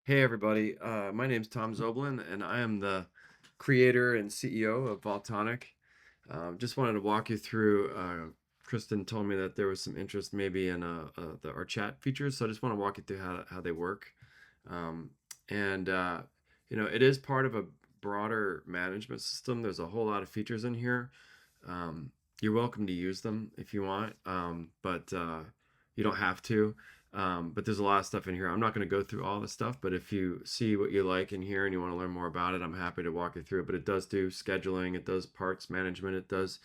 Hey everybody, my name's Tom Zoblin, and I am the creator and CEO of Vaultoniq. Just wanted to walk you through. Kristen told me that there was some interest maybe in our chat features, so I just want to walk you through how they work. Um, and it is part of a broader management system. There's a whole lot of features in here. Um, you're welcome to use them if you want, but you don't have to. But there's a lot of stuff in here. I'm not going to go through all the stuff, but if you see what you like in here and you want to learn more about it, I'm happy to walk you through it. But it does do scheduling, it does parts management, it does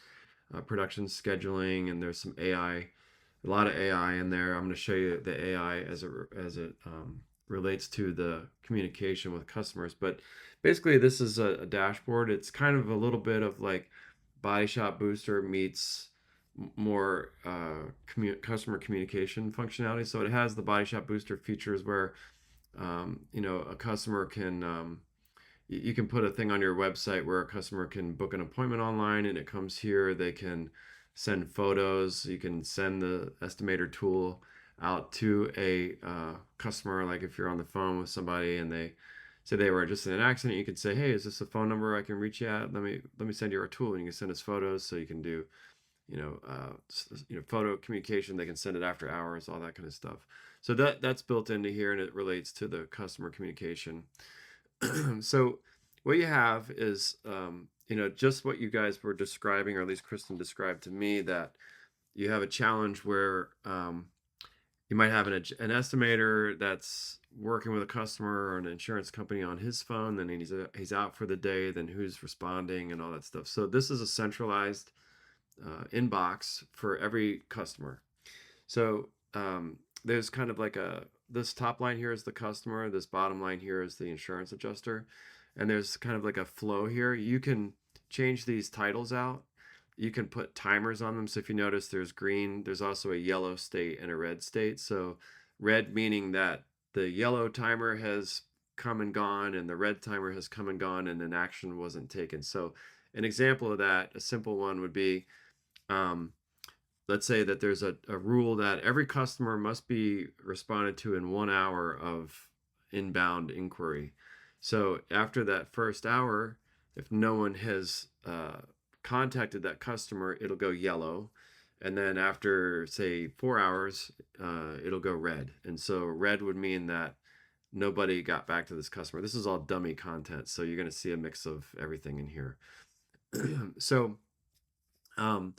production scheduling, and there's some AI, a lot of AI in there. I'm going to show you the AI as it relates to the communication with customers. But basically, this is a dashboard. It's kind of a little bit of like Body Shop Booster meets more customer communication functionality. So it has the Body Shop Booster features where a customer can you can put a thing on your website where a customer can book an appointment online and it comes here. They can send photos. You can send the estimator tool out to a customer. Like if you're on the phone with somebody and they say they were just in an accident, you can say, "Hey, is this a phone number I can reach you at? Let me send you our tool." And you can send us photos, so you can do photo communication. They can send it after hours, all that kind of stuff. So that's built into here, and it relates to the customer communication. So what you have is, just what you guys were describing, or at least Kristen described to me, that you have a challenge where you might have an estimator that's working with a customer or an insurance company on his phone, then he's out for the day, then who's responding and all that stuff. So this is a centralized inbox for every customer. So there's kind of like this top line here is the customer, this bottom line here is the insurance adjuster, and there's kind of like a flow here. You can change these titles out. You can put timers on them. So if you notice, there's green, there's also a yellow state and a red state. So red meaning that the yellow timer has come and gone, and the red timer has come and gone, and an action wasn't taken. So an example of that, a simple one would be, um, let's say that there's a rule that every customer must be responded to in 1 hour of inbound inquiry. So after that first hour, if no one has contacted that customer, it'll go yellow. And then after, say, 4 hours, it'll go red. And so red would mean that nobody got back to this customer. This is all dummy content. So you're going to see a mix of everything in here. so, um,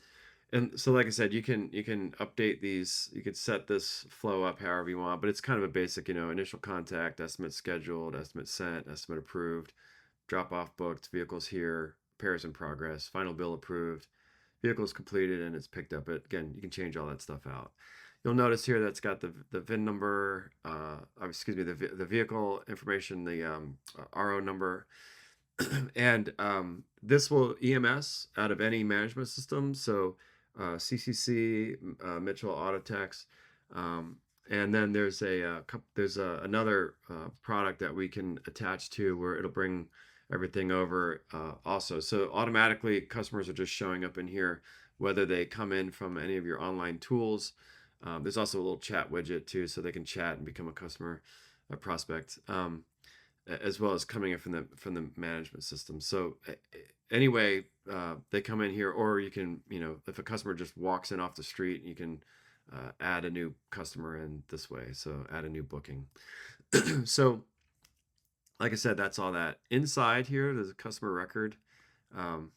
and so, like I said, you can update these. You can set this flow up however you want, but it's kind of a basic, initial contact, estimate scheduled, estimate sent, estimate approved, drop off booked, vehicles here, repairs in progress, final bill approved, vehicles completed, and it's picked up. But again, you can change all that stuff out. You'll notice here that's got the VIN number, excuse me, the vehicle information, the RO number, and this will EMS out of any management system. So CCC, Mitchell Autotex, and then there's another product that we can attach to where it'll bring everything over also. So automatically customers are just showing up in here, whether they come in from any of your online tools. There's also a little chat widget too, so they can chat and become a customer, a prospect. As well as coming in from the management system. So anyway, they come in here, or you can, if a customer just walks in off the street, you can add a new customer in this way. So add a new booking. So like I said, that's all that. Inside here, there's a customer record. Um,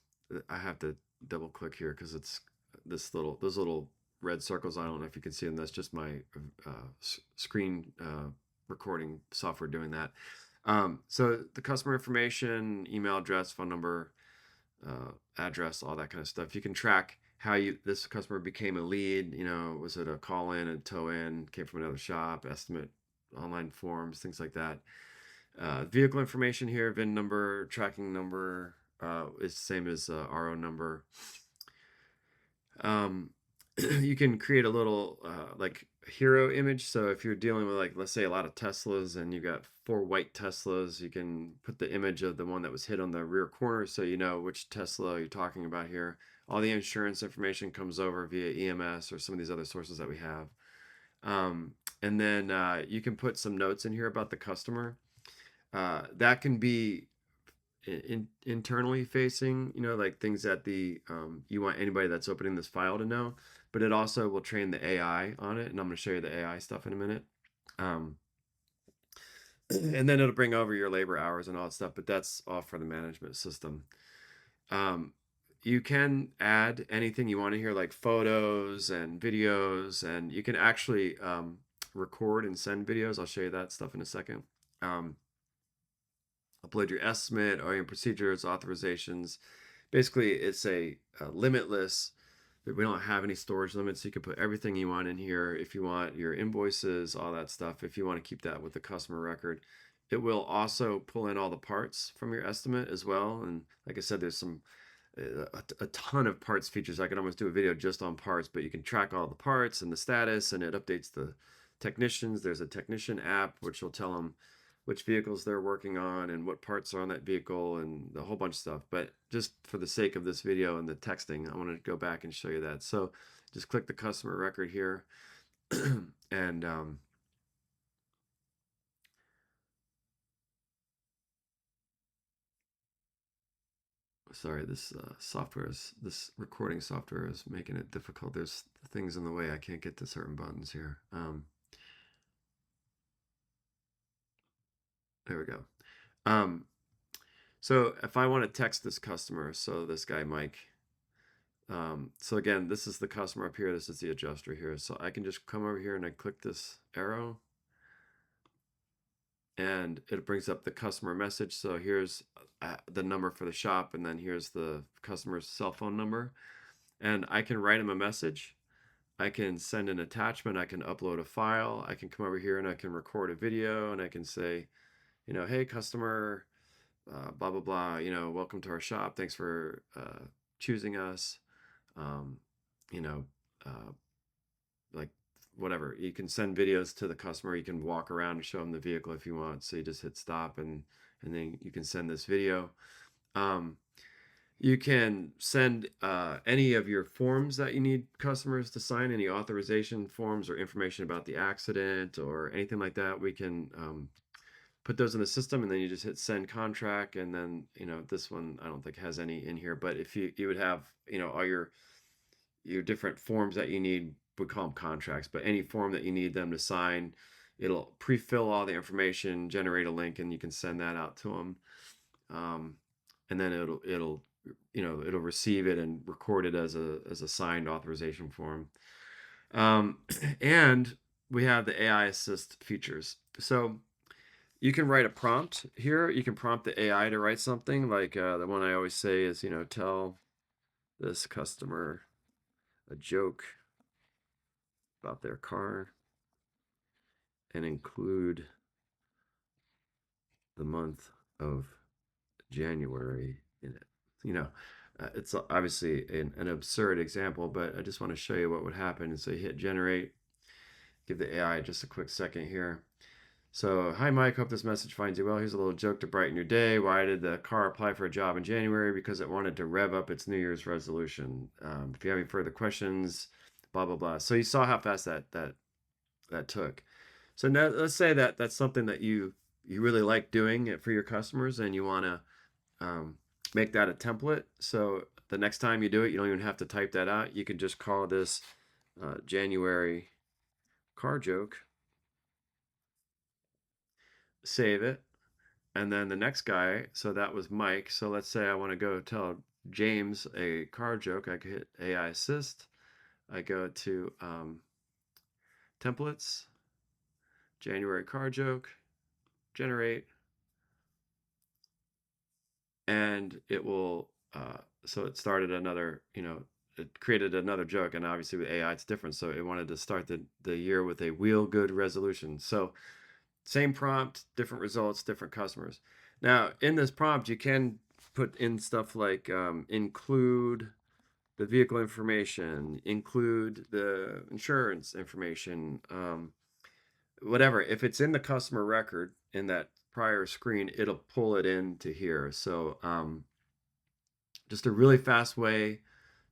I have to double click here because it's those little red circles. I don't know if you can see them. That's just my screen recording software doing that. So the customer information, email address, phone number, address, all that kind of stuff. You can track how this customer became a lead. Was it a call in, a tow in, came from another shop, estimate, online forms, things like that. Vehicle information here, VIN number, tracking number, is the same as RO number. You can create a little like hero image. So if you're dealing with, like, let's say a lot of Teslas and you got 4 white Teslas, you can put the image of the one that was hit on the rear corner, so you know which Tesla you're talking about here. All the insurance information comes over via EMS or some of these other sources that we have. And then you can put some notes in here about the customer. That can be internally facing, like things that the you want anybody that's opening this file to know, but it also will train the AI on it, and I'm going to show you the AI stuff in a minute. Um, and then it'll bring over your labor hours and all that stuff, but that's all for the management system. Um, you can add anything you want to hear, like photos and videos, and you can actually record and send videos. I'll show you that stuff in a second. Um, Upload your estimate or your procedures, authorizations. Basically, it's a limitless. We don't have any storage limits. So you can put everything you want in here. If you want your invoices, all that stuff. If you want to keep that with the customer record, it will also pull in all the parts from your estimate as well. And like I said, there's a ton of parts features. I could almost do a video just on parts, but you can track all the parts and the status, and it updates the technicians. There's a technician app which will tell them which vehicles they're working on and what parts are on that vehicle and a whole bunch of stuff. But just for the sake of this video and the texting, I want to go back and show you that. So just click the customer record here and sorry, this recording software is making it difficult. There's things in the way. I can't get to certain buttons here. There we go. Um, so if I want to text this customer, so this guy Mike, so again, this is the customer up here. This is the adjuster here. So I can just come over here and I click this arrow, and it brings up the customer message. So here's the number for the shop, and then here's the customer's cell phone number. And I can write him a message. I can send an attachment. I can upload a file. I can come over here and I can record a video, and I can say, hey, customer, blah, blah, blah, welcome to our shop. Thanks for choosing us. Um, you know, uh, like whatever. You can send videos to the customer. You can walk around and show them the vehicle if you want. So you just hit stop, and then you can send this video. Um, you can send any of your forms that you need customers to sign, any authorization forms or information about the accident or anything like that. We can put those in the system, and then you just hit send contract. And then, this one I don't think has any in here, but if you would have, all your different forms that you need, we call them contracts, but any form that you need them to sign, it'll pre-fill all the information, generate a link, and you can send that out to them. And then it'll receive it and record it as a signed authorization form. And we have the AI assist features. So you can write a prompt here. You can prompt the AI to write something like the one I always say is, tell this customer a joke about their car and include the month of January in it. It's obviously an absurd example, but I just want to show you what would happen. And so you hit generate, give the AI just a quick second here. So, hi Mike, hope this message finds you well. Here's a little joke to brighten your day. Why did the car apply for a job in January? Because it wanted to rev up its New Year's resolution. If you have any further questions, blah blah blah. So you saw how fast that took. So now let's say that that's something that you really like doing it for your customers, and you want to make that a template. So the next time you do it, you don't even have to type that out. You can just call this January car joke, save it, and then the next guy, so that was Mike. So let's say I want to go tell James a car joke. I could hit AI assist. I go to templates, January car joke, generate, and it will so it started another, it created another joke, and obviously with AI it's different, so it wanted to start the year with a wheel good resolution. So same prompt, different results, different customers. Now in this prompt you can put in stuff like include the vehicle information, include the insurance information, whatever. If it's in the customer record in that prior screen, it'll pull it into here. So just a really fast way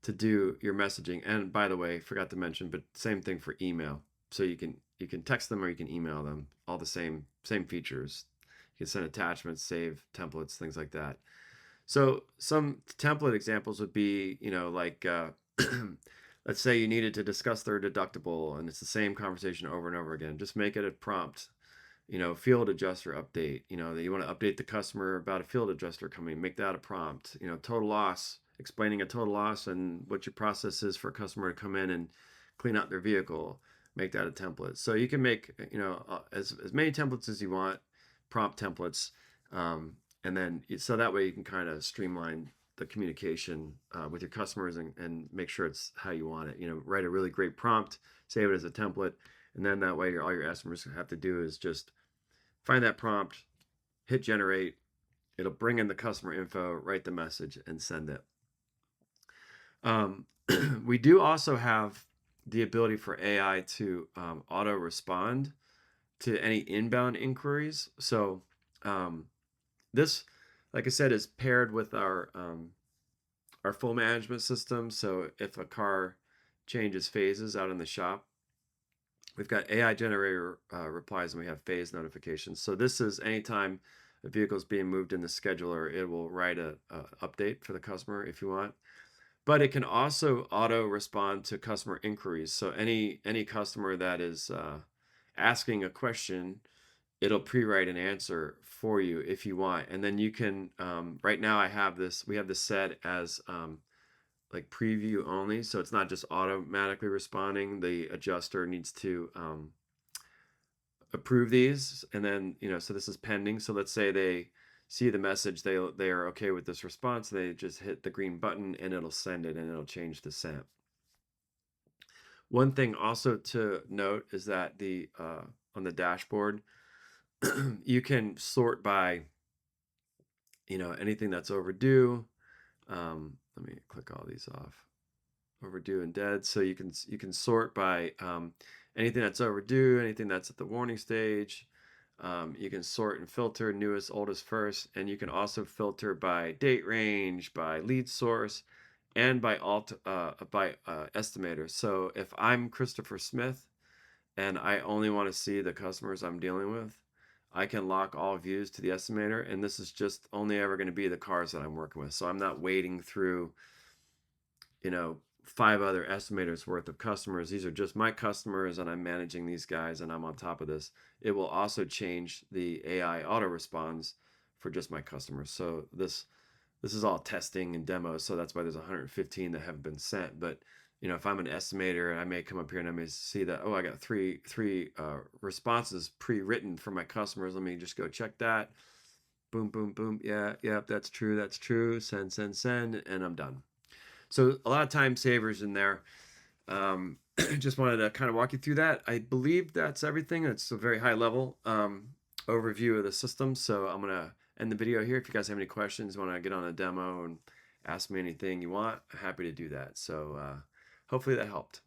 to do your messaging. And by the way, forgot to mention, but same thing for email. So you can text them or you can email them. All the same features. You can send attachments, save templates, things like that. So some template examples would be, like let's say you needed to discuss their deductible and it's the same conversation over and over again. Just make it a prompt. Field adjuster update. That you want to update the customer about a field adjuster coming. Make that a prompt. Total loss, explaining a total loss and what your process is for a customer to come in and clean out their vehicle. Make that a template. So you can make as many templates as you want, prompt templates, and then so that way you can kind of streamline the communication with your customers and make sure it's how you want it. Write a really great prompt, save it as a template, and then that way all your customers have to do is just find that prompt, hit generate. It'll bring in the customer info, write the message, and send it. We do also have the ability for AI to auto respond to any inbound inquiries. So this, like I said, is paired with our full management system. So if a car changes phases out in the shop, we've got AI generator replies and we have phase notifications. So this is anytime a vehicle is being moved in the scheduler, it will write a update for the customer if you want. But it can also auto respond to customer inquiries. So any customer that is asking a question, it'll pre-write an answer for you if you want. And then you can, right now we have this set as like preview only. So it's not just automatically responding. The adjuster needs to approve these. And then, so this is pending. So let's say they see the message, they are okay with this response. They just hit the green button and it'll send it and it'll change the sent. One thing also to note is that on the dashboard, you can sort by, anything that's overdue. Let me click all these off. Overdue and dead. So you can sort by anything that's overdue, anything that's at the warning stage. You can sort and filter newest, oldest, first, and you can also filter by date range, by lead source, and by estimator. So if I'm Christopher Smith and I only want to see the customers I'm dealing with, I can lock all views to the estimator, and this is just only ever going to be the cars that I'm working with. So I'm not wading through, 5 other estimators worth of customers. These are just my customers, and I'm managing these guys, and I'm on top of this. It will also change the AI auto responds for just my customers. So this is all testing and demos, so that's why there's 115 that haven't been sent. But if I'm an estimator, I may come up here and I may see that, I got three responses pre-written for my customers. Let me just go check that. Boom, boom, boom. Yeah, that's true. Send, and I'm done. So a lot of time savers in there. Just wanted to kind of walk you through that. I believe that's everything. It's a very high level overview of the system. So I'm going to end the video here. If you guys have any questions, want to get on a demo and ask me anything you want, I'm happy to do that. So hopefully that helped.